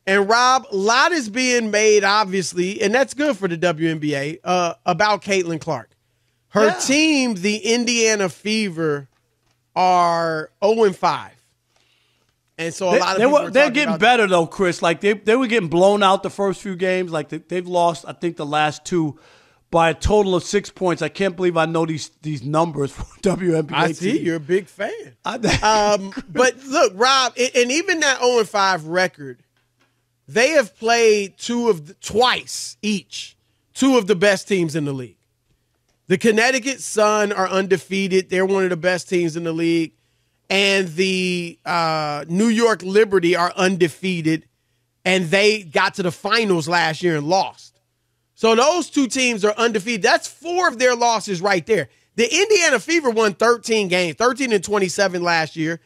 And Rob, a lot is being made, obviously, and that's good for the WNBA, about Caitlin Clark. Her team, the Indiana Fever, are 0-5. And so a lot of people they're getting better, though, Chris. Like, they were getting blown out the first few games. Like, they've lost, I think, the last two by a total of 6 points. I can't believe I know these numbers for WNBA. I see. You're a big fan. But look, Rob, and even that 0-5 record, they have played twice each, two of the best teams in the league. The Connecticut Sun are undefeated. They're one of the best teams in the league. And the New York Liberty are undefeated, and they got to the finals last year and lost. So those two teams are undefeated. That's 4 of their losses right there. The Indiana Fever won 13 games, 13-27 last year.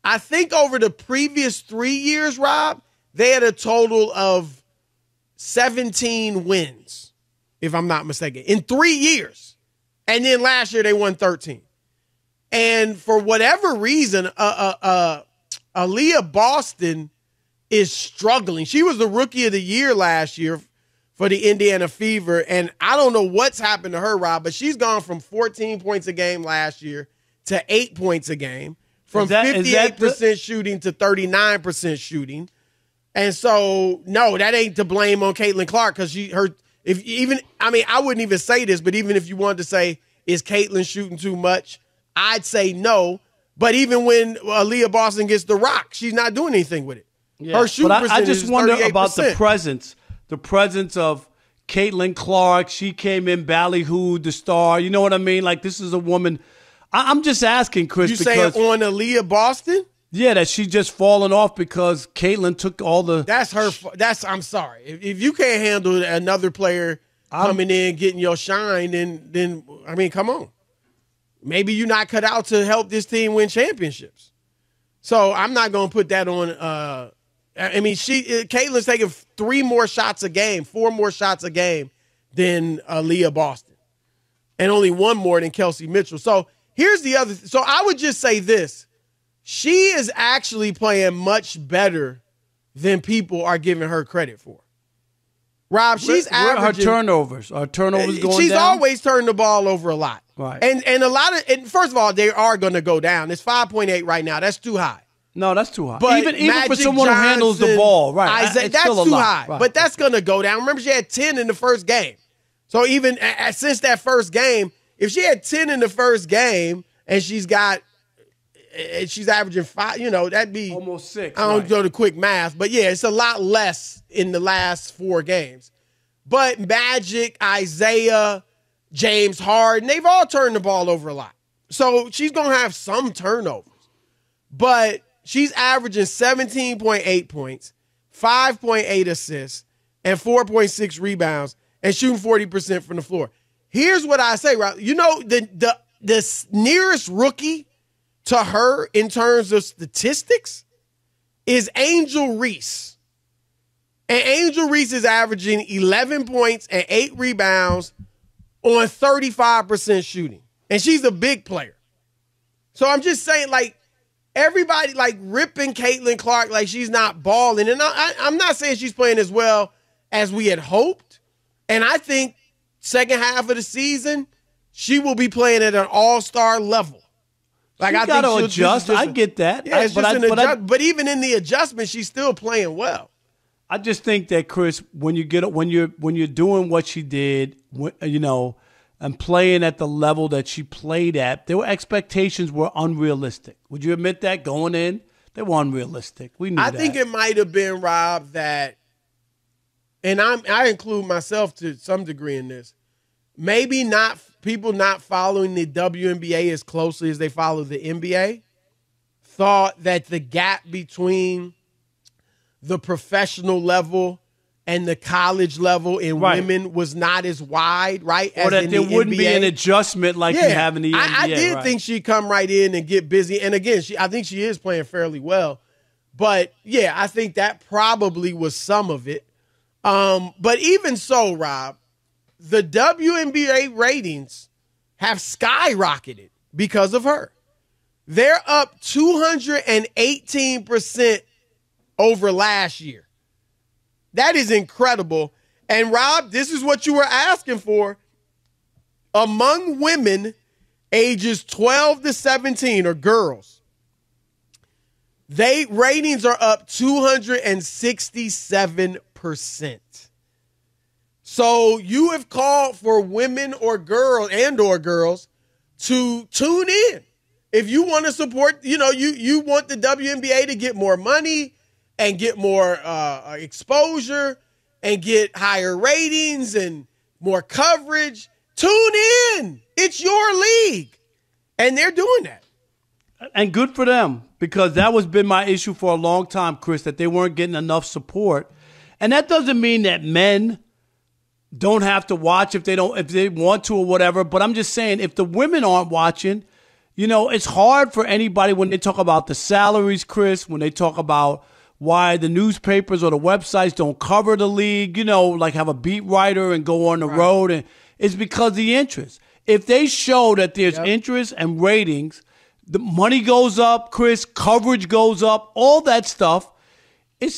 I think over the previous 3 years, Rob, they had a total of 17 wins, if I'm not mistaken, in 3 years. And then last year they won 13. And for whatever reason, Aaliyah Boston is struggling. She was the Rookie of the Year last year for the Indiana Fever, and I don't know what's happened to her, Rob, but she's gone from 14 points a game last year to 8 points a game, from 58% shooting to 39% shooting. And so, no, that ain't to blame on Caitlin Clark, because I wouldn't even say this, but even if you wanted to say, is Caitlin shooting too much? I'd say no. But even when Aaliyah Boston gets the rock, she's not doing anything with it. Yeah. Her shooting percentage I just wonder 38%. about the presence of Caitlin Clark. She came in ballyhooed, the star. You know what I mean? Like, this is a woman. I'm just asking, Chris. You saying on Aaliyah Boston? Yeah, that she just fallen off because Caitlin took all the. I'm sorry. If you can't handle another player coming in, getting your shine, then I mean, come on. Maybe you're not cut out to help this team win championships. So I'm not going to put that on. Caitlin's taking 4 more shots a game than Aaliyah Boston, and only 1 more than Kelsey Mitchell. So here's the other. So I would just say this. She is actually playing much better than people are giving her credit for. Rob, she's averaging. Her turnovers going she's down? always turned the ball over a lot. Right. And a lot of, and first of all, they are going to go down. It's 5.8 right now. That's too high. No, that's too high. But even for someone who handles the ball, right? That's too high. Right. But that's going to go down. Remember, she had 10 in the first game. So even since that first game, if she had 10 in the first game and she's averaging 5, that'd be almost 6. I don't do the quick math, but yeah, it's a lot less in the last 4 games. But Magic, Isaiah, James Harden, they've all turned the ball over a lot. So she's going to have some turnovers. But she's averaging 17.8 points, 5.8 assists, and 4.6 rebounds, and shooting 40% from the floor. Here's what I say, Rob. The nearest rookie to her in terms of statistics is Angel Reese. And Angel Reese is averaging 11 points and 8 rebounds on 35% shooting. And she's a big player. So I'm just saying, like, everybody, like, ripping Caitlin Clark like she's not balling. And I'm not saying she's playing as well as we had hoped. And I think second half of the season, she will be playing at an all-star level. Like, I think she'll adjust. I get that. Yeah, but even in the adjustment, she's still playing well. I just think that, Chris, when you're doing what she did, and playing at the level that she played at, expectations were unrealistic. Would you admit that going in? They were unrealistic. We knew that. I think it might have been, Rob, that, and I include myself to some degree in this, maybe not people not following the WNBA as closely as they follow the NBA, thought that the gap between the professional level and the college level in women was not as wide, right? Or that there wouldn't be an adjustment like you have in the NBA. I did think she'd come right in and get busy. And again, I think she is playing fairly well. But yeah, I think that probably was some of it. But even so, Rob, the WNBA ratings have skyrocketed because of her. They're up 218% over last year. That is incredible. And Rob, this is what you were asking for. Among women ages 12 to 17 or girls, ratings are up 267%. So you have called for women or girls to tune in. If you want to support, you want the WNBA to get more money and get more exposure and get higher ratings and more coverage, tune in. It's your league. And they're doing that. And good for them, because that was been my issue for a long time, Chris, that they weren't getting enough support. And that doesn't mean that men don't have to watch if they want to or whatever. But I'm just saying, if the women aren't watching, it's hard for anybody when they talk about the salaries, Chris, when they talk about why the newspapers or the websites don't cover the league, like have a beat writer and go on the road. And it's because of the interest. If they show that there's interest and ratings, the money goes up, Chris, coverage goes up, all that stuff. It's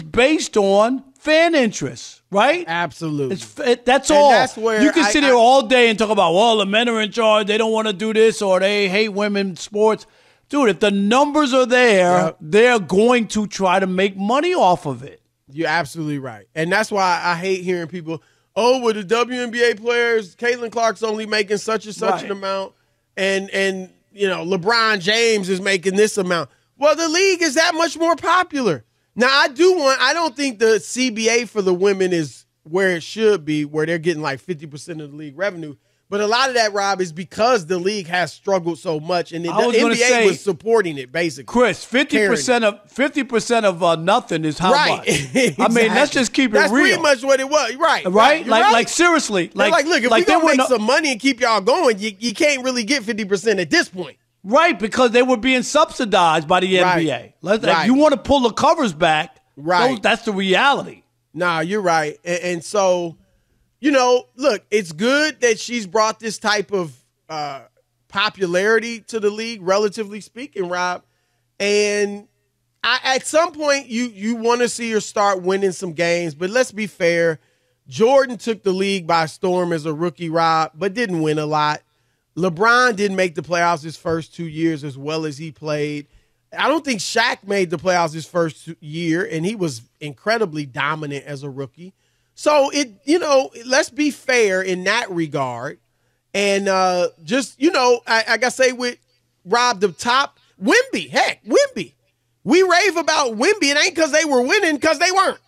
based on fan interest, right? Absolutely. That's all. That's where you can sit here all day and talk about, well, the men are in charge, they don't want to do this, or they hate women's sports. Dude, if the numbers are there, they're going to try to make money off of it. You're absolutely right. And that's why I hate hearing people, oh, well, the WNBA players, Caitlin Clark's only making such and such an amount, and LeBron James is making this amount. Well, the league is that much more popular. Now, I don't think the CBA for the women is where it should be, where they're getting like 50% of the league revenue. But a lot of that, Rob, is because the league has struggled so much, and the NBA was supporting it, basically. Chris, 50% of nothing is how much? Exactly. I mean, let's just keep it real. That's pretty much what it was, right? Like seriously, look, if we gonna make some money and keep y'all going, you can't really get 50% at this point. Right, because they were being subsidized by the NBA. If you want to pull the covers back, that's the reality. Nah, you're right. And so, look, it's good that she's brought this type of popularity to the league, relatively speaking, Rob. And at some point, you want to see her start winning some games. But let's be fair. Jordan took the league by storm as a rookie, Rob, but didn't win a lot. LeBron didn't make the playoffs his first 2 years as well as he played. I don't think Shaq made the playoffs his first year, and he was incredibly dominant as a rookie. So, let's be fair in that regard. And I got to say with Rob, the top, Wemby. We rave about Wemby. It ain't because they were winning, because they weren't.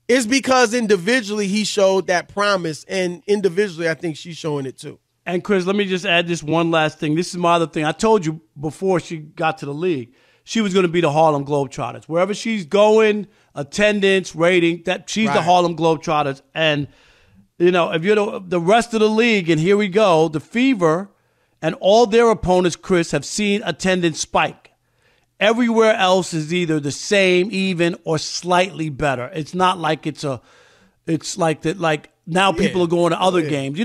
It's because individually he showed that promise, and individually I think she's showing it too. And, Chris, let me just add this one last thing. This is my other thing. I told you before she got to the league, she was going to be the Harlem Globetrotters. Wherever she's going, attendance, rating, that she's the Harlem Globetrotters. And, if you're the rest of the league, and here we go, the Fever and all their opponents, Chris, have seen attendance spike. Everywhere else is either the same, even, or slightly better. It's not like it's like that, like, now people are going to other games,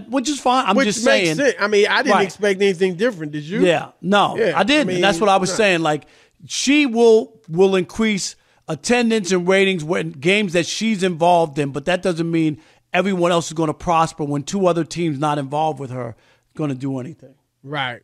which is fine. I'm just saying. Sense. I mean, I didn't expect anything different. Did you? Yeah. No, I didn't. I mean, that's what I was saying. Like, she will increase attendance and ratings when games that she's involved in, but that doesn't mean everyone else is going to prosper when two other teams not involved with her going to do anything. Right.